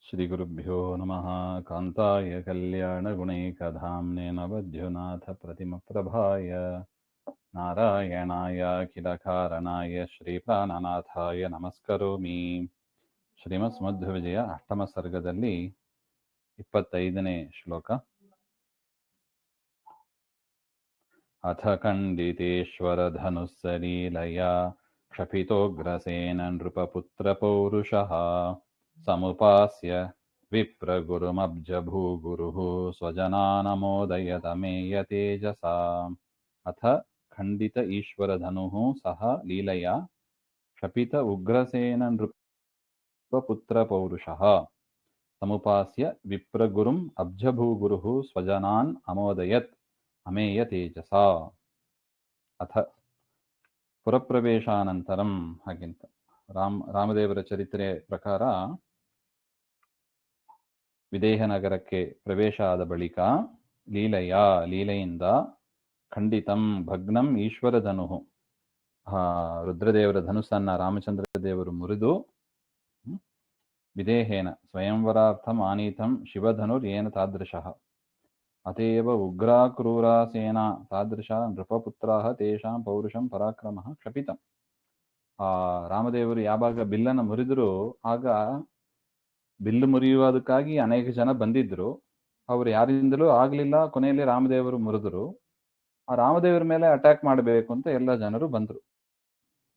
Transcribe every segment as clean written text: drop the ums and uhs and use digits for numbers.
ಶ್ರೀಗುರುಭ್ಯೋ ನಮಃ. ಕಾಂತಾಯ ಕಲ್ಯಾಣಗುಣೈಕಧಾಮ್ನೇ ನವದ್ಯುನಾಥಪ್ರತಿಮಪ್ರಭಾಯ ನಾರಾಯಣಾಯ ಅಖಿಲಕಾರಣಾಯ ಶ್ರೀಪ್ರಾಣನಾಥಾಯ ನಮಸ್ಕರೋಮಿ. ಶ್ರೀಮಸ್ಮಧ್ವವಿಜಯ ಅಷ್ಟಮ ಸರ್ಗದಲ್ಲಿ 25ನೇ ಶ್ಲೋಕ. ಅಥ ಖಂಡಿತೇಶ್ವರಧನುಸ್ಸಲೀಲಯ ಕ್ಷಪಿತೋಗ್ರಸೇನ ನೃಪಪುತ್ರಪೌರುಷಃ ಸಮುಪಾಸ್ಯ ವಿಪ್ರಗುರುಮಬ್ಜಭೂಗುರುಃ ಸ್ವಜನಾನಮೋದಯತಮೇಯ ತೇಜಸಾ. ಅಥ ಖಂಡಿತ ಈಶ್ವರಧನುಃ ಸಹ ಲೀಲಯಾ ಕ್ಷಪಿತ ಉಗ್ರಸೇನ ನೃಪಪುತ್ರಪೌರುಷಃ ಸಮುಪಾಸ್ಯ ವಿಪ್ರಗುರುಂ ಅಬ್ಜಭೂಗುರುಃ ಸ್ವಜನಾನ್ ಅಮೋದಯತ್ ಅಮೇಯ ತೇಜಸಾ. ಅಥ ಪುರಪ್ರವೇಶಾನಂತರಂ. ಹಾಗೆಂತ ರಾಮದೇವರ ಚರಿತ್ರೆ ಪ್ರಕಾರ ವಿದೇಹ ನಗರಕ್ಕೆ ಪ್ರವೇಶ ಆದ ಬಳಿಕ ಲೀಲೆಯಿಂದ ಖಂಡಿತಂ ಭಗ್ನಂ ಈಶ್ವರಧನು, ರುದ್ರದೇವರ ಧನುಸ್ಸನ್ನ ರಾಮಚಂದ್ರ ದೇವರು ಮುರಿದು ವಿದೇಹೇನ ಸ್ವಯಂವರಾರ್ಥಂ ಆನೀತಂ ಶಿವಧನುರ್ಯೇನ ತಾದೃಶಃ ಅತೇವ ಉಗ್ರಾ ಕ್ರೂರಾ ಸೇನಾ ತಾದೃಶ ನೃಪಪುತ್ರಾಃ ತೇಷಾಂ ಪೌರುಷಂ ಪರಾಕ್ರಮಃ ಕ್ಷಪಿತಂ. ರಾಮದೇವರು ಯಾವಾಗ ಬಿಲ್ಲನ್ನು ಮುರಿದ್ರು ಆಗ ಬಿಲ್ಲು ಮುರಿಯುವುದಕ್ಕಾಗಿ ಅನೇಕ ಜನ ಬಂದಿದ್ರು. ಅವರು ಯಾರಿಂದಲೂ ಆಗ್ಲಿಲ್ಲ. ಕೊನೆಯಲ್ಲಿ ರಾಮದೇವರು ಮುರಿದ್ರು. ಆ ರಾಮದೇವರ ಮೇಲೆ ಅಟ್ಯಾಕ್ ಮಾಡಬೇಕು ಅಂತ ಎಲ್ಲ ಜನರು ಬಂದ್ರು.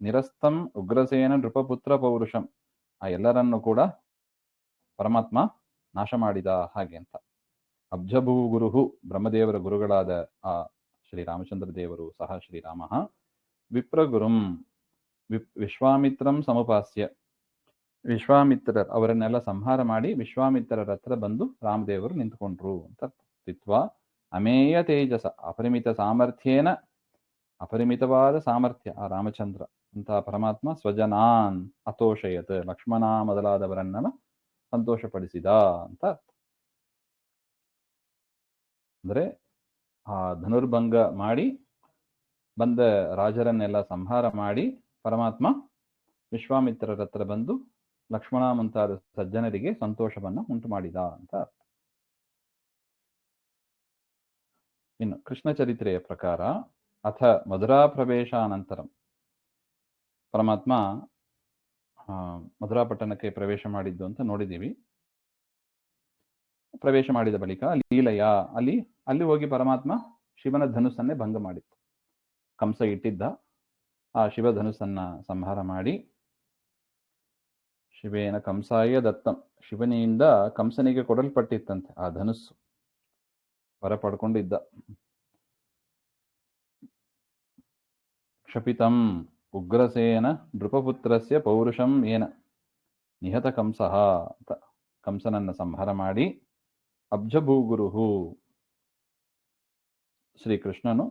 ನಿರಸ್ತಂ ಉಗ್ರಸೇನ ನೃಪಪುತ್ರ ಪೌರುಷಂ, ಆ ಎಲ್ಲರನ್ನು ಕೂಡ ಪರಮಾತ್ಮ ನಾಶ ಮಾಡಿದ ಹಾಗೆ ಅಂತ. ಅಬ್ಜಭೂ ಗುರುಹು, ಬ್ರಹ್ಮದೇವರ ಗುರುಗಳಾದ ಆ ಶ್ರೀರಾಮಚಂದ್ರ ದೇವರು ಸಹ ಶ್ರೀರಾಮ ವಿಪ್ರಗುರುಂ ವಿಶ್ವಾಮಿತ್ರಂ ಸಮುಪಾಸ್ಯ, ವಿಶ್ವಾಮಿತ್ರರ್ ಅವರನ್ನೆಲ್ಲ ಸಂಹಾರ ಮಾಡಿ ವಿಶ್ವಾಮಿತ್ರರ ಹತ್ರ ಬಂದು ರಾಮದೇವರು ನಿಂತ್ಕೊಂಡ್ರು ಅಂತ. ಸ್ಥಿತ್ವ ಅಮೇಯ ತೇಜಸ, ಅಪರಿಮಿತ ಸಾಮರ್ಥ್ಯೇನ, ಅಪರಿಮಿತವಾದ ಸಾಮರ್ಥ್ಯ ಆ ರಾಮಚಂದ್ರ ಅಂತ ಪರಮಾತ್ಮ ಸ್ವಜನಾನ್ ಅತೋಷಯತ್, ಲಕ್ಷ್ಮಣ ಮೊದಲಾದವರನ್ನ ಸಂತೋಷಪಡಿಸಿದ ಅಂತ. ಅಂದ್ರೆ ಆ ಧನುರ್ಭಂಗ ಮಾಡಿ ಬಂದ ರಾಜರನ್ನೆಲ್ಲ ಸಂಹಾರ ಮಾಡಿ ಪರಮಾತ್ಮ ವಿಶ್ವಾಮಿತ್ರರ ಹತ್ರ ಬಂದು ಲಕ್ಷ್ಮಣ ಮುಂತಾದ ಸಜ್ಜನರಿಗೆ ಸಂತೋಷವನ್ನ ಉಂಟು ಮಾಡಿದ ಅಂತ. ಇನ್ನು ಕೃಷ್ಣ ಚರಿತ್ರೆಯ ಪ್ರಕಾರ ಅಥ ಮಧುರಾ ಪ್ರವೇಶಾನಂತರಂ, ಪರಮಾತ್ಮ ಮಧುರಾ ಪಟ್ಟಣಕ್ಕೆ ಪ್ರವೇಶ ಮಾಡಿದ್ದು ಅಂತ ನೋಡಿದ್ದೀವಿ. ಪ್ರವೇಶ ಮಾಡಿದ ಬಳಿಕ ಲೀಲಯ, ಅಲ್ಲಿ ಹೋಗಿ ಪರಮಾತ್ಮ ಶಿವನ ಧನುಸ್ಸನ್ನೇ ಭಂಗ ಮಾಡಿತ್ತು. ಕಂಸ ಇಟ್ಟಿದ್ದ ಆ ಶಿವ ಧನುಸ್ಸನ್ನ ಸಂಹಾರ ಮಾಡಿ, ಶಿವೇನ ಕಂಸಾಯ ದತ್ತಂ, ಶಿವನಿಂದ ಕಂಸನಿಗೆ ಕೊಡಲ್ಪಟ್ಟಿತ್ತಂತೆ ಆ ಧನುಸ್ಸು, ವರ ಪಡ್ಕೊಂಡಿದ್ದ. ಕ್ಷಪಿತಂ ಉಗ್ರಸೇನ ನೃಪಪುತ್ರಸ್ಯ ಪೌರುಷಂ ಏನ ನಿಹತ ಕಂಸಃ ಅಂತ ಕಂಸನನ್ನ ಸಂಹಾರ ಮಾಡಿ, ಅಬ್ಜಭೂಗುರುಹು ಶ್ರೀಕೃಷ್ಣನು,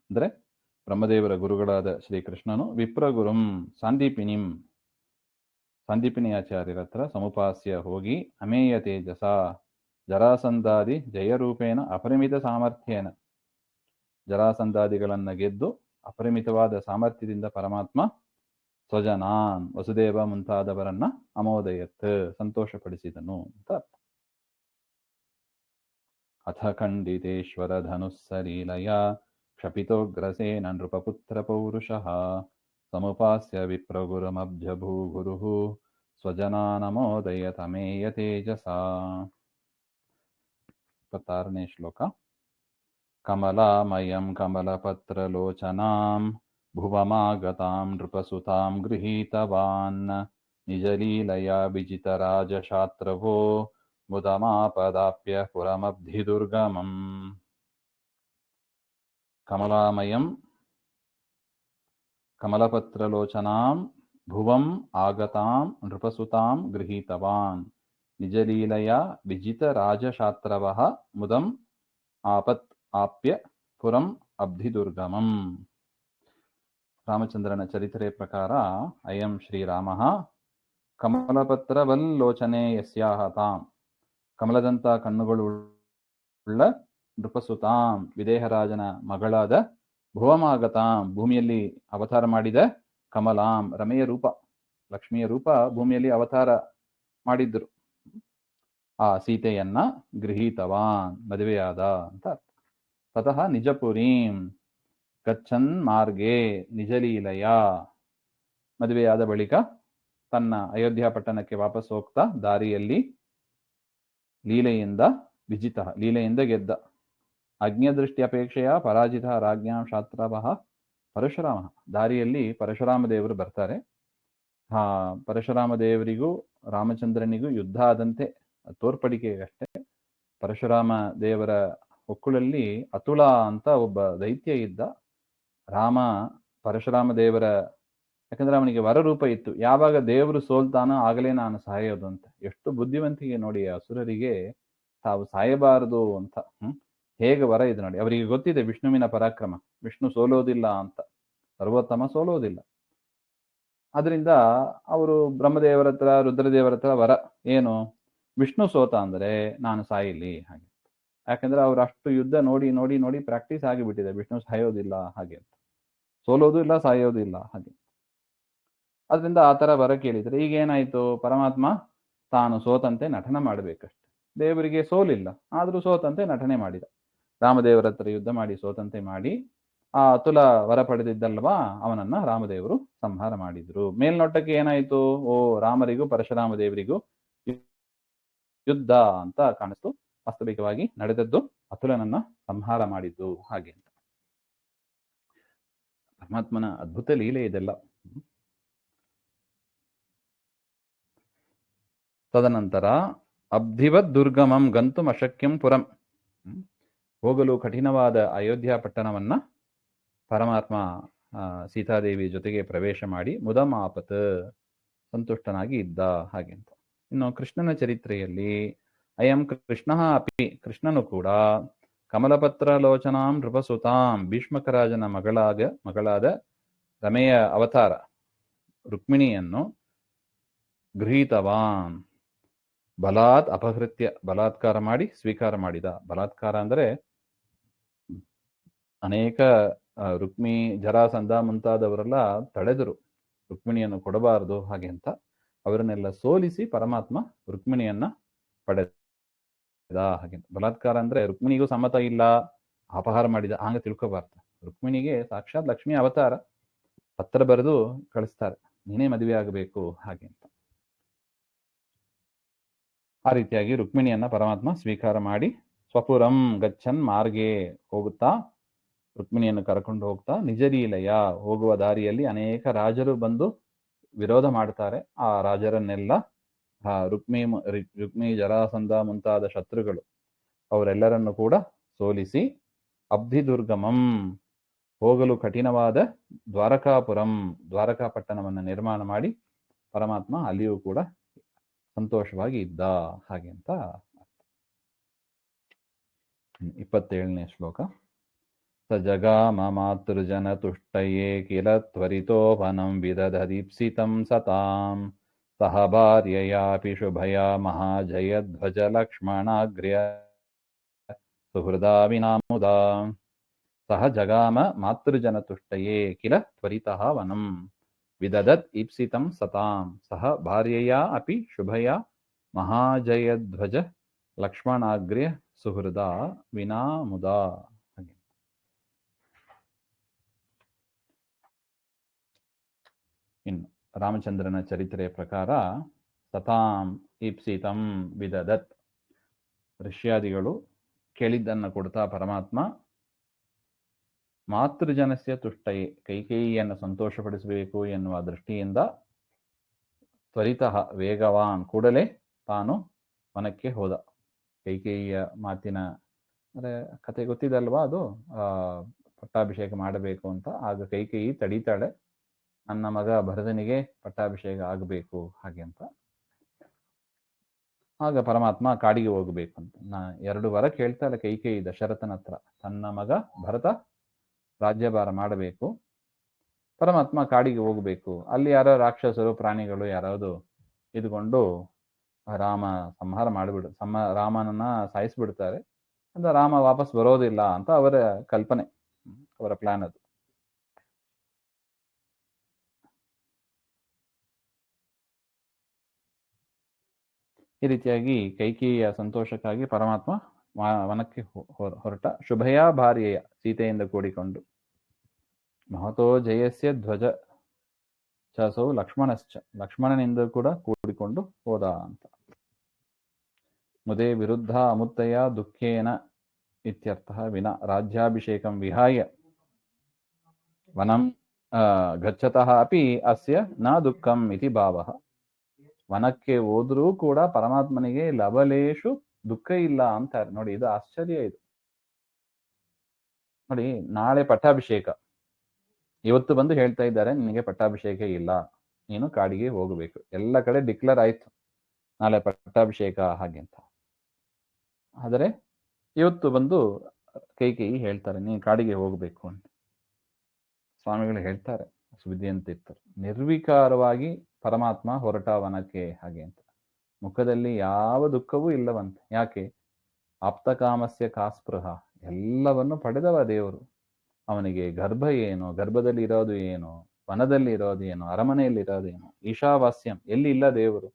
ಅಂದ್ರೆ ಬ್ರಹ್ಮದೇವರ ಗುರುಗಳಾದ ಶ್ರೀಕೃಷ್ಣನು, ವಿಪ್ರಗುರುಂ ಸಂದೀಪಿನಿ ಆಚಾರ್ಯರ ಹತ್ರ ಸಮುಪಾಸ್ಯ ಹೋಗಿ, ಅಮೇಯ ತೇಜಸ ಜರಾಸಂಧಾದಿ ಜಯರೂಪೇಣ ಅಪರಿಮಿತ ಸಾಮರ್ಥ್ಯೇನ, ಜರಾಸಂಧಾದಿಗಳನ್ನ ಗೆದ್ದು ಅಪರಿಮಿತವಾದ ಸಾಮರ್ಥ್ಯದಿಂದ ಪರಮಾತ್ಮ ಸ್ವಜನಾನ್ ವಸುದೇವ ಮುಂತಾದವರನ್ನ ಅಮೋದಯತ್ ಸಂತೋಷಪಡಿಸಿದನು ಅಂತ. ಅಥ ಖಂಡಿತೇಶ್ವರ ಧನುಸ್ಸಲೀಲಯ ಕ್ಷಪಿತೋಗ್ರಸೇನ ನೃಪಪುತ್ರ ಪೌರುಷಃ ಸಮುಪಾಸ್ಯ ವಿಪ್ರಗುರುಮಬ್ಜಭೂಗುರುಃ ಸ್ವಜನಾನಮೋದಯತಮೇಯ ತೇಜಸಾ. 26ನೇ ಶ್ಲೋಕ. ಕಮಲಾಮಯಂ ಕಮಲಪತ್ರಲೋಚನಾಂ ಭುವಮಾಗತಾಂ ನೃಪಸುತಾಂ ಗೃಹೀತವಾನ್ ನಿಜಲೀಲಯ ವಿಜಿತರಾಜಶಾತ್ರವೋ ಮುದಮಾಪದಾಪ್ಯ ಪುರಮಬ್ಧಿದುರ್ಗಮಂ. ಕಮಲಾಮಯಂ ಕಮಲಪತ್ರಲೋಚನಾಂ ಭುವಂ ಆಗತಾಂ ನೃಪಸುತಾಂ ಗೃಹೀತವಾನ್ ನಿಜಲೀಲಯ ವಿಜಿತರಾಜಶಾತ್ರವಃ ಮುದಂ ಆಪತ್ ಆಪ್ಯ ಪುರಂ ಅಬ್ಧಿದುರ್ಗಮಂ. ರಾಮಚಂದ್ರನ ಚರಿತ್ರೆ ಪ್ರಕಾರ ಅಯಂ ಶ್ರೀರಾಮಃ ಕಮಲಪತ್ರವಲ್ಲೋಚನೆ ಯಸ್ಯಾಹ ತಾಂ, ಕಮಲದಂತ ಕಣ್ಣುಗಳುಳ್ಳ ನೃಪಸುತಾಂ ವಿದೇಹರಾಜನ ಮಗಳಾದ ಭುವಮಾಗತಾಂ ಭೂಮಿಯಲ್ಲಿ ಅವತಾರ ಮಾಡಿದ ಕಮಲಾಂ ರಮೆಯ ರೂಪ, ಲಕ್ಷ್ಮಿಯ ರೂಪ ಭೂಮಿಯಲ್ಲಿ ಅವತಾರ ಮಾಡಿದ್ರು. ಆ ಸೀತೆಯನ್ನ ಗೃಹೀತವಾನ್ ಮದುವೆಯಾದ ಅಂತ ಅರ್ಥ. ತತಃ ನಿಜಪುರೀಂ ಗಚ್ಚನ್ ಮಾರ್ಗೆ ನಿಜಲೀಲಯ, ಮದುವೆಯಾದ ಬಳಿಕ ತನ್ನ ಅಯೋಧ್ಯ ಪಟ್ಟಣಕ್ಕೆ ವಾಪಸ್ ಹೋಗ್ತಾ ದಾರಿಯಲ್ಲಿ ಲೀಲೆಯಿಂದ ವಿಜಿತ, ಲೀಲೆಯಿಂದ ಗೆದ್ದ. ಅಜ್ಞದೃಷ್ಟಿ ಅಪೇಕ್ಷೆಯ ಪರಾಜಿತ ರಾಜ್ಞಾಂ ಶಾಸ್ತ್ರವಃ ಪರಶುರಾಮ, ದಾರಿಯಲ್ಲಿ ಪರಶುರಾಮ ದೇವರು ಬರ್ತಾರೆ. ಪರಶುರಾಮ ದೇವರಿಗೂ ರಾಮಚಂದ್ರನಿಗೂ ಯುದ್ಧ ಆದಂತೆ ತೋರ್ಪಡಿಕೆಗಷ್ಟೇ. ಪರಶುರಾಮ ದೇವರ ಹೊಕ್ಕುಳಲ್ಲಿ ಅತುಳ ಅಂತ ಒಬ್ಬ ದೈತ್ಯ ಇದ್ದ. ರಾಮ ಪರಶುರಾಮ ದೇವರ, ಯಾಕಂದ್ರೆ ಅವನಿಗೆ ವರರೂಪ ಇತ್ತು, ಯಾವಾಗ ದೇವರು ಸೋಲ್ತಾನೋ ಆಗಲೇ ನಾನು ಸಾಯೋದು ಅಂತ. ಎಷ್ಟು ಬುದ್ಧಿವಂತಿಗೆ ನೋಡಿ, ಅಸುರರಿಗೆ ತಾವು ಸಾಯಬಾರದು ಅಂತ ಹೇಗೆ ವರ ಇದೆ ನೋಡಿ. ಅವರಿಗೆ ಗೊತ್ತಿದೆ ವಿಷ್ಣುವಿನ ಪರಾಕ್ರಮ, ವಿಷ್ಣು ಸೋಲೋದಿಲ್ಲ ಅಂತ, ಸರ್ವೋತ್ತಮ ಸೋಲೋದಿಲ್ಲ. ಅದರಿಂದ ಅವರು ಬ್ರಹ್ಮದೇವರ ಹತ್ರ ರುದ್ರದೇವರ ಹತ್ರ ವರ ಏನು, ವಿಷ್ಣು ಸೋತ ಅಂದ್ರೆ ನಾನು ಸಾಯಿಲಿ ಹಾಗೆ. ಯಾಕಂದ್ರೆ ಅವ್ರು ಅಷ್ಟು ಯುದ್ಧ ನೋಡಿ ನೋಡಿ ನೋಡಿ ಪ್ರಾಕ್ಟೀಸ್ ಆಗಿಬಿಟ್ಟಿದೆ, ವಿಷ್ಣು ಸಾಯೋದಿಲ್ಲ ಹಾಗೆ ಅಂತ, ಸೋಲೋದು ಇಲ್ಲ ಸಾಯೋದು ಇಲ್ಲ ಹಾಗೆ. ಅದರಿಂದ ಆ ತರ ವರ ಕೇಳಿದ್ರೆ ಈಗ ಏನಾಯ್ತು, ಪರಮಾತ್ಮ ತಾನು ಸೋತಂತೆ ನಟನ ಮಾಡಬೇಕಷ್ಟೆ. ದೇವರಿಗೆ ಸೋಲಿಲ್ಲ, ಆದ್ರೂ ಸೋತಂತೆ ನಟನೆ ಮಾಡಿದ. ರಾಮದೇವರ ಹತ್ರ ಯುದ್ಧ ಮಾಡಿ ಸೋತಂತೆ ಮಾಡಿ ಆ ಅತುಲ ವರ ಪಡೆದಿದ್ದಲ್ವಾ, ಅವನನ್ನ ರಾಮದೇವರು ಸಂಹಾರ ಮಾಡಿದ್ರು. ಮೇಲ್ನೋಟಕ್ಕೆ ಏನಾಯ್ತು, ಓ ರಾಮರಿಗೂ ಪರಶುರಾಮ ದೇವರಿಗೂ ಯುದ್ಧ ಅಂತ ಕಾಣಿಸ್ತು. ವಾಸ್ತವಿಕವಾಗಿ ನಡೆದದ್ದು ಅತುಲನನ್ನ ಸಂಹಾರ ಮಾಡಿದ್ದು ಹಾಗೆ ಅಂತ. ಪರಮಾತ್ಮನ ಅದ್ಭುತ ಲೀಲೆ ಇದೆಲ್ಲ. ತದನಂತರ ಅಬ್ಧಿವದ್ ದುರ್ಗಮಂ ಗಂತುಂ ಅಶಕ್ಯಂ ಪುರಂ, ಹೋಗಲು ಕಠಿಣವಾದ ಅಯೋಧ್ಯ ಪಟ್ಟಣವನ್ನ ಪರಮಾತ್ಮ ಸೀತಾದೇವಿ ಜೊತೆಗೆ ಪ್ರವೇಶ ಮಾಡಿ ಮುದಮಾಪತ್ ಸಂತುಷ್ಟನಾಗಿ ಇದ್ದ ಹಾಗೆ ಅಂತ. ಇನ್ನು ಕೃಷ್ಣನ ಚರಿತ್ರೆಯಲ್ಲಿ ಅಯಂ ಕೃಷ್ಣ ಅಪಿ, ಕೃಷ್ಣನು ಕೂಡ ಕಮಲಪತ್ರ ಲೋಚನಾಂ ನೃಪಸುತಾಂ, ಭೀಷ್ಮಕರಾಜನ ಮಗಳಾದ ರಮೆಯ ಅವತಾರ ರುಕ್ಮಿಣಿಯನ್ನು ಗೃಹೀತವಾನ್, ಬಲಾತ್ ಅಪಹೃತ್ಯ, ಬಲಾತ್ಕಾರ ಮಾಡಿ ಸ್ವೀಕಾರ ಮಾಡಿದ. ಬಲಾತ್ಕಾರ ಅಂದರೆ ಅನೇಕ ರುಕ್ಮಿ ಜರಾಸಂಧ ಮುಂತಾದವರೆಲ್ಲ ತಡೆದರು, ರುಕ್ಮಿಣಿಯನ್ನು ಕೊಡಬಾರದು ಹಾಗೆ ಅಂತ. ಅವರನ್ನೆಲ್ಲ ಸೋಲಿಸಿ ಪರಮಾತ್ಮ ರುಕ್ಮಿಣಿಯನ್ನ ಪಡೆದ ಹಾಗೆ. ಬಲಾತ್ಕಾರ ಅಂದ್ರೆ ರುಕ್ಮಿಣಿಗೂ ಸಮ್ಮತ ಇಲ್ಲ, ಅಪಹಾರ ಮಾಡಿದ ಹಾಗೆ ತಿಳ್ಕೋಬಾರ್ದು. ರುಕ್ಮಿಣಿಗೆ ಸಾಕ್ಷಾತ್ ಲಕ್ಷ್ಮಿ ಅವತಾರ, ಪತ್ರ ಬರೆದು ಕಳಿಸ್ತಾರೆ, ನೀನೇ ಮದುವೆ ಆಗಬೇಕು ಹಾಗೆ ಅಂತ. ಆ ರೀತಿಯಾಗಿ ರುಕ್ಮಿಣಿಯನ್ನ ಪರಮಾತ್ಮ ಸ್ವೀಕಾರ ಮಾಡಿ ಸ್ವಪುರಂ ಗಚ್ಚನ್ ಮಾರ್ಗೆ ಹೋಗುತ್ತಾ, ರುಕ್ಮಿಣಿಯನ್ನು ಕರ್ಕೊಂಡು ಹೋಗ್ತಾ ನಿಜಲೀಲೆಯ, ಹೋಗುವ ದಾರಿಯಲ್ಲಿ ರಾಜರು ಬಂದು ವಿರೋಧ ಮಾಡ್ತಾರೆ. ಆ ರಾಜರನ್ನೆಲ್ಲ ರುಕ್ಮಿ ಜರಾಸಂಧ ಮುಂತಾದ ಶತ್ರುಗಳು ಅವರೆಲ್ಲರನ್ನು ಕೂಡ ಸೋಲಿಸಿ ಅಬ್ಧಿ ದುರ್ಗಮಂ, ಹೋಗಲು ಕಠಿಣವಾದ ದ್ವಾರಕಾಪುರಂ, ದ್ವಾರಕಾ ಪಟ್ಟಣವನ್ನು ನಿರ್ಮಾಣ ಮಾಡಿ ಪರಮಾತ್ಮ ಅಲ್ಲಿಯೂ ಕೂಡ ಸಂತೋಷವಾಗಿ ಇದ್ದ ಹಾಗೆ ಅಂತ. 27ನೇ ಶ್ಲೋಕ. ಸ ಜಗಾಮ ಮಾತೃಜನ ತುಷ್ಟಯೇ ಕಿಲ ತ್ವರಿತೋಪನಂ ವಿದಧದೀಪ್ಸಿತಂ ಸತಾಂ, ಸಹ ಭಾರ್ಯಯಾಪಿ ಶುಭಯಾ ಮಹಾಜಯಧ್ವಜ ಲಕ್ಷ್ಮಣಾಗ್ರ್ಯ ಸುಹೃದಾ ವಿನಾಮುದಾ. ಸಹ ಜಗಾಮ ಮಾತೃಜನ ತುಷ್ಟಯೇ ಕಿಲ ತ್ವರಿತಃ ವನಂ ವಿದದತ್ ಈಪ್ಸಿತಂ ಸತಾಂ, ಸಹ ಭಾರ್ಯಯಾ ಅಪಿ ಶುಭಯಾ ಮಹಾಜಯಧ್ವಜ ಲಕ್ಷ್ಮಣಾಗ್ರ್ಯ ಸುಹೃದಾ ವಿನಾಮುದಾ. ಇನ್ನು ರಾಮಚಂದ್ರನ ಚರಿತ್ರೆಯ ಪ್ರಕಾರ ಸತಾಂ ಈಪ್ಸಿತಂ ವಿದದತ್, ಋಷ್ಯಾದಿಗಳು ಕೇಳಿದ್ದನ್ನು ಕೊಡ್ತಾ ಪರಮಾತ್ಮ ಮಾತೃಜನಸ್ಯ ತುಷ್ಟಯೇ, ಕೈಕೇಯಿಯನ್ನು ಸಂತೋಷಪಡಿಸಬೇಕು ಎನ್ನುವ ದೃಷ್ಟಿಯಿಂದ ತ್ವರಿತಃ ವೇಗವಾನ್, ಕೂಡಲೇ ತಾನು ವನಕ್ಕೆ ಹೋದ. ಕೈಕೇಯಿಯ ಮಾತಿನ ಅಂದರೆ ಕತೆ ಗೊತ್ತಿದಲ್ವಾ, ಅದು ಪಟ್ಟಾಭಿಷೇಕ ಮಾಡಬೇಕು ಅಂತ. ಆಗ ಕೈಕೇಯಿ ತಡೀತಾಳೆ, ನನ್ನ ಮಗ ಭರತನಿಗೆ ಪಟ್ಟಾಭಿಷೇಕ ಆಗಬೇಕು ಹಾಗೆ ಅಂತ. ಆಗ ಪರಮಾತ್ಮ ಕಾಡಿಗೆ ಹೋಗಬೇಕು ಅಂತ 2 ವರ ಕೇಳ್ತಾಳೆ ಕೈಕೇಯಿ ದಶರಥನ ಹತ್ರ. ತನ್ನ ಮಗ ಭರತ ರಾಜ್ಯಭಾರ ಮಾಡಬೇಕು, ಪರಮಾತ್ಮ ಕಾಡಿಗೆ ಹೋಗಬೇಕು. ಅಲ್ಲಿ ಯಾರೋ ರಾಕ್ಷಸರು ಪ್ರಾಣಿಗಳು ಯಾರಾವುದು ಇದ್ಕೊಂಡು ರಾಮ ಸಂಹಾರ ರಾಮನನ್ನ ಸಾಯಿಸ್ಬಿಡ್ತಾರೆ ಅಂತ, ರಾಮ ವಾಪಸ್ ಬರೋದಿಲ್ಲ ಅಂತ ಅವರ ಕಲ್ಪನೆ, ಅವರ ಪ್ಲಾನ್ ಅದು. ಈ ರೀತಿಯಾಗಿ ಕೈಕೇಯಿಯ ಸಂತೋಷಕ್ಕಾಗಿ ಪರಮಾತ್ಮ ವನಕ್ಕೆ ಹೊರಟ. ಶುಭಯ ಭಾರ್ಯೆಯ ಸೀತೆಯಿಂದ ಕೂಡಿಕೊಂಡು. ಮಹತೋ ಜಯಸ್ಯ ಧ್ವಜ ಚಸೌ ಲಕ್ಷ್ಮಣಶ್ಚ, ಲಕ್ಷ್ಮಣನಿಂದ ಕೂಡ ಕೂಡಿಕೊಂಡು ಹೋದ ಅಂತ. ಮುದೇ ವಿರುದ್ಧ ಅಮುತ್ತಯ ದುಃಖೇನ ಇತ್ಯರ್ಥಃ ವಿನಾ ರಾಜ್ಯಾಭಿಷೇಕಂ ವಿಹಾಯ ವನಂ ಗಚ್ಚತಃ ಅಪಿ ಅಸ್ಯ ನ ದುಃಖಂ ಇತಿ ಭಾವಃ. ವನಕ್ಕೆ ಹೋದ್ರೂ ಕೂಡ ಪರಮಾತ್ಮನಿಗೆ ಲವಲೇಶು ದುಃಖ ಇಲ್ಲ ಅಂತಾರೆ. ನೋಡಿ, ಇದು ಆಶ್ಚರ್ಯ. ಇದು ನೋಡಿ, ನಾಳೆ ಪಟ್ಟಾಭಿಷೇಕ, ಇವತ್ತು ಬಂದು ಹೇಳ್ತಾ ಇದ್ದಾರೆ ನಿನಗೆ ಪಟ್ಟಾಭಿಷೇಕ ಇಲ್ಲ, ನೀನು ಕಾಡಿಗೆ ಹೋಗಬೇಕು. ಎಲ್ಲ ಕಡೆ ಡಿಕ್ಲೇರ್ ಆಯ್ತು ನಾಳೆ ಪಟ್ಟಾಭಿಷೇಕ ಹಾಗೆ ಅಂತ. ಆದರೆ ಇವತ್ತು ಬಂದು ಕೈಕೇಯಿ ಹೇಳ್ತಾರೆ ನೀನು ಕಾಡಿಗೆ ಹೋಗಬೇಕು ಅಂತ. ಸ್ವಾಮಿಗಳು ಹೇಳ್ತಾರೆ, ಸುದ್ದಿ ಅಂತ ಇರ್ತಾರೆ, ನಿರ್ವಿಕಾರವಾಗಿ ಪರಮಾತ್ಮ ಹೊರಟ ವನಕ್ಕೆ ಹಾಗೆ ಅಂತ. ಮುಖದಲ್ಲಿ ಯಾವ ದುಃಖವೂ ಇಲ್ಲವಂತೆ. ಯಾಕೆ? ಆಪ್ತಕಾಮಸ್ಯ ಕಾಸ್ಪೃಹ, ಎಲ್ಲವನ್ನು ಪಡೆದವ ದೇವರು. ಅವನಿಗೆ ಗರ್ಭ ಏನು, ಗರ್ಭದಲ್ಲಿ ಇರೋದು ಏನು, ವನದಲ್ಲಿ ಇರೋದು ಏನು, ಅರಮನೆಯಲ್ಲಿ ಇರೋದು ಏನು, ಈಶಾವಾಸ್ಯಂ, ಎಲ್ಲಿ ಇಲ್ಲ ದೇವರು,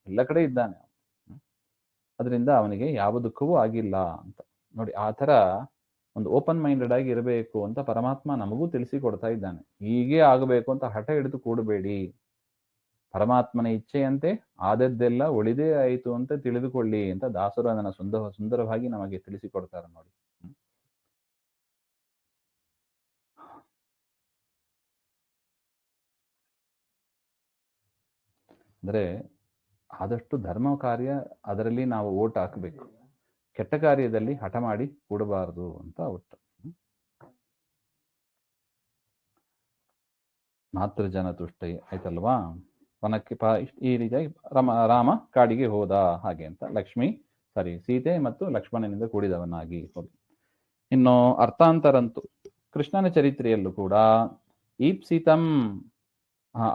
ಎಲ್ಲ ಕಡೆ ಇದ್ದಾನೆ. ಅದರಿಂದ ಅವನಿಗೆ ಯಾವ ದುಃಖವೂ ಆಗಿಲ್ಲ ಅಂತ. ನೋಡಿ, ಆ ಥರ ಒಂದು ಓಪನ್ ಮೈಂಡೆಡ್ ಆಗಿ ಇರಬೇಕು ಅಂತ ಪರಮಾತ್ಮ ನಮಗೂ ತಿಳಿಸಿ ಕೊಡ್ತಾ ಇದ್ದಾನೆ. ಹೀಗೆ ಆಗಬೇಕು ಅಂತ ಹಠ ಹಿಡಿದು ಕೂಡಬೇಡಿ. ಪರಮಾತ್ಮನ ಇಚ್ಛೆಯಂತೆ ಆದದ್ದೆಲ್ಲ ಒಳಿದೇ ಆಯಿತು ಅಂತ ತಿಳಿದುಕೊಳ್ಳಿ ಅಂತ ದಾಸರು ಅದನ್ನು ಸುಂದರವಾಗಿ ನಮಗೆ ತಿಳಿಸಿಕೊಡ್ತಾರೆ ನೋಡಿ. ಅಂದರೆ ಆದಷ್ಟು ಧರ್ಮ ಕಾರ್ಯ ಅದರಲ್ಲಿ ನಾವು ಓಟ್ ಹಾಕಬೇಕು, ಕೆಟ್ಟ ಕಾರ್ಯದಲ್ಲಿ ಹಠ ಮಾಡಿ ಕೂಡಬಾರದು ಅಂತ ಒಟ್ಟು. ಮಾತೃಜನ ತುಷ್ಟೈ ಆಯ್ತಲ್ವಾ. ವನಕ್ಕೆ ಈ ರೀತಿಯಾಗಿ ರಾಮ ಕಾಡಿಗೆ ಹೋದ ಹಾಗೆ ಅಂತ. ಸೀತೆ ಮತ್ತು ಲಕ್ಷ್ಮಣನಿಂದ ಕೂಡಿದವನಾಗಿ ಹೋಗಿ. ಇನ್ನು ಅರ್ಥಾಂತರಂತು ಕೃಷ್ಣನ ಚರಿತ್ರೆಯಲ್ಲೂ ಕೂಡ ಈಪ್ಸಿತಂ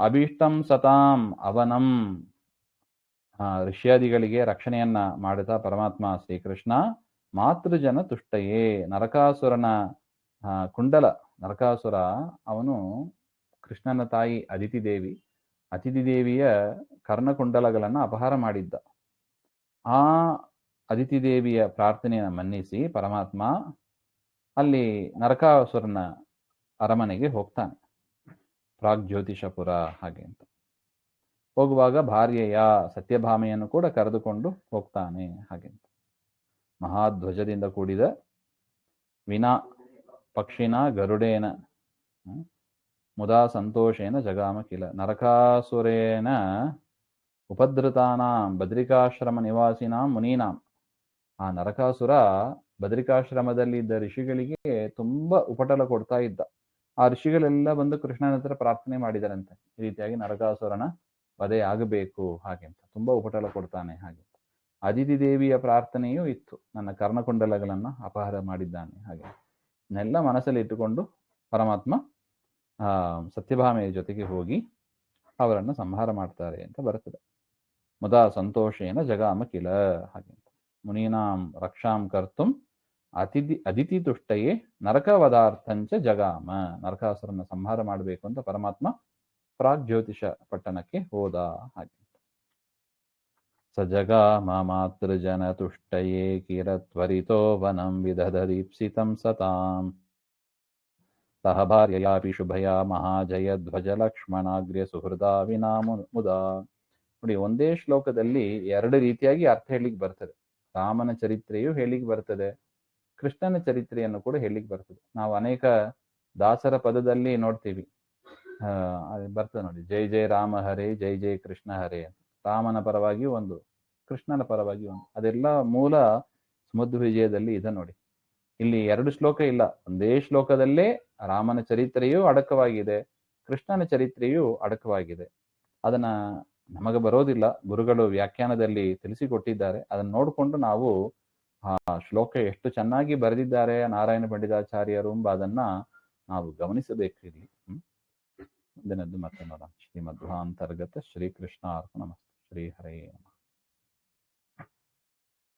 ಅಭೀಷ್ಟಂ ಸತಾಂ ಅವನಂ, ಋಷ್ಯಾದಿಗಳಿಗೆ ರಕ್ಷಣೆಯನ್ನ ಮಾಡಿದ ಪರಮಾತ್ಮ ಶ್ರೀಕೃಷ್ಣ ಮಾತೃಜನ ತುಷ್ಟಯೇ, ನರಕಾಸುರನ ನರಕಾಸುರ ಅವನು ಕೃಷ್ಣನ ತಾಯಿ ಅದಿತಿ ದೇವಿಯ ಕರ್ಣಕುಂಡಲಗಳನ್ನು ಅಪಹಾರ ಮಾಡಿದ್ದ. ಆ ಅದಿತಿ ದೇವಿಯ ಪ್ರಾರ್ಥನೆಯನ್ನು ಮನ್ನಿಸಿ ಪರಮಾತ್ಮ ಅಲ್ಲಿ ನರಕಾಸುರನ ಅರಮನೆಗೆ ಹೋಗ್ತಾನೆ, ಪ್ರಾಗ್ಜ್ಯೋತಿಷಪುರ ಹಾಗೆ ಅಂತ. ಹೋಗುವಾಗ ಭಾರ್ಯೆಯ ಸತ್ಯಭಾಮೆಯನ್ನು ಕೂಡ ಕರೆದುಕೊಂಡು ಹೋಗ್ತಾನೆ ಹಾಗೆ ಅಂತ. ಮಹಾಧ್ವಜದಿಂದ ಕೂಡಿದ ವಿನಾ ಪಕ್ಷಿನ ಗರುಡೇನ ಮುದಾ ಸಂತೋಷೇನ ಜಗಾಮ ಕಿಲ, ನರಕಾಸುರೇನ ಉಪದ್ರತಾನಾಂ ಬದ್ರಿಕಾಶ್ರಮ ನಿವಾಸಿನಾಂ ಮುನೀನಾಂ. ಆ ನರಕಾಸುರ ಬದ್ರಿಕಾಶ್ರಮದಲ್ಲಿದ್ದ ಋಷಿಗಳಿಗೆ ತುಂಬಾ ಉಪಟಳ ಕೊಡ್ತಾ ಇದ್ದ. ಆ ಋಷಿಗಳೆಲ್ಲ ಬಂದು ಕೃಷ್ಣನ ಹತ್ರ ಪ್ರಾರ್ಥನೆ ಮಾಡಿದರಂತೆ, ಈ ರೀತಿಯಾಗಿ ನರಕಾಸುರನ ವಧೆ ಆಗಬೇಕು ಹಾಗೆ ಅಂತ. ತುಂಬಾ ಉಪಟಳ ಕೊಡ್ತಾನೆ ಹಾಗೆ. ಅದಿತಿ ದೇವಿಯ ಪ್ರಾರ್ಥನೆಯೂ ಇತ್ತು, ನನ್ನ ಕರ್ಣಕುಂಡಲಗಳನ್ನ ಅಪಹಾರ ಮಾಡಿದ್ದಾನೆ ಹಾಗೆ. ಇದನ್ನೆಲ್ಲ ಮನಸ್ಸಲ್ಲಿ ಇಟ್ಟುಕೊಂಡು ಪರಮಾತ್ಮ ಸತ್ಯಭಾಮೆಯ ಜೊತೆಗೆ ಹೋಗಿ ಅವರನ್ನು ಸಂಹಾರ ಮಾಡ್ತಾರೆ ಅಂತ ಬರ್ತದೆ. ಮುದಾ ಸಂತೋಷೇನ ಜಗಾಮ ಕಿಲ ಹಾಗೆ. ಮುನೀನಾಂ ರಕ್ಷಾಂ ಕರ್ತುಂ ಅದಿತಿ ತುಷ್ಟಯೇ ನರಕವದಾರ್ಥಂಚ ಜಗಾಮ, ನರಕಾಸುರನ ಸಂಹಾರ ಮಾಡಬೇಕು ಅಂತ ಪರಮಾತ್ಮ ಪ್ರಾಗ್ಜ್ಯೋತಿಷ ಪಟ್ಟಣಕ್ಕೆ ಹೋದ ಹಾಗೆ. ಸ ಜಗಾಮ ಮಾತೃಜನ ತುಷ್ಟಯೇ ಕಿರತ್ವರಿತೋ ವನಂ ವಿದಧದೀಪ್ಸಿತಂ ಸತಾಂ ಸಹ ಭಾರ್ಯಯಾಪಿ ಶುಭಯ ಮಹಾಜಯ ಧ್ವಜ ಲಕ್ಷ್ಮಣಾಗ್ರ್ಯ ಸುಹೃದಾ ವಿನಾ ಮುದಾ. ನೋಡಿ, ಒಂದೇ ಶ್ಲೋಕದಲ್ಲಿ ಎರಡು ರೀತಿಯಾಗಿ ಅರ್ಥ ಹೇಳಿಕ್ಕೆ ಬರ್ತದೆ. ರಾಮನ ಚರಿತ್ರೆಯು ಹೇಳಿಕ್ಕೆ ಬರ್ತದೆ, ಕೃಷ್ಣನ ಚರಿತ್ರೆಯನ್ನು ಕೂಡ ಹೇಳಿಕ್ಕೆ ಬರ್ತದೆ. ನಾವು ಅನೇಕ ದಾಸರ ಪದದಲ್ಲಿ ನೋಡ್ತೀವಿ, ಬರ್ತದೆ ನೋಡಿ, ಜೈ ಜೈ ರಾಮ ಹರೇ, ಜೈ ಜೈ ಕೃಷ್ಣ ಹರೇ. ರಾಮನ ಪರವಾಗಿ ಒಂದು, ಕೃಷ್ಣನ ಪರವಾಗಿ ಒಂದು. ಅದೆಲ್ಲ ಮೂಲ ಸಮುದ್ರ ವಿಜಯದಲ್ಲಿ ಇದೆ ನೋಡಿ. ಇಲ್ಲಿ ಎರಡು ಶ್ಲೋಕ ಇಲ್ಲ, ಒಂದೇ ಶ್ಲೋಕದಲ್ಲೇ ರಾಮನ ಚರಿತ್ರೆಯೂ ಅಡಕವಾಗಿದೆ, ಕೃಷ್ಣನ ಚರಿತ್ರೆಯೂ ಅಡಕವಾಗಿದೆ. ಅದನ್ನ ನಮಗೆ ಬರೋದಿಲ್ಲ, ಗುರುಗಳು ವ್ಯಾಖ್ಯಾನದಲ್ಲಿ ತಿಳಿಸಿಕೊಟ್ಟಿದ್ದಾರೆ. ಅದನ್ನ ನೋಡಿಕೊಂಡು ನಾವು ಆ ಶ್ಲೋಕ ಎಷ್ಟು ಚೆನ್ನಾಗಿ ಬರೆದಿದ್ದಾರೆ ನಾರಾಯಣ ಪಂಡಿತಾಚಾರ್ಯರು ಎಂಬ ಅದನ್ನ ನಾವು ಗಮನಿಸಬೇಕು ಇಲ್ಲಿ. ಮುಂದಿನದ್ದು ಮತ್ತೆ ನೋಡೋಣ. ಶ್ರೀಮಧ್ವಾಂತರ್ಗತ ಶ್ರೀಕೃಷ್ಣ ಅರ್ಪಣಮಸ್ತು. ಶ್ರೀ ಹರೇ ನಮಃ.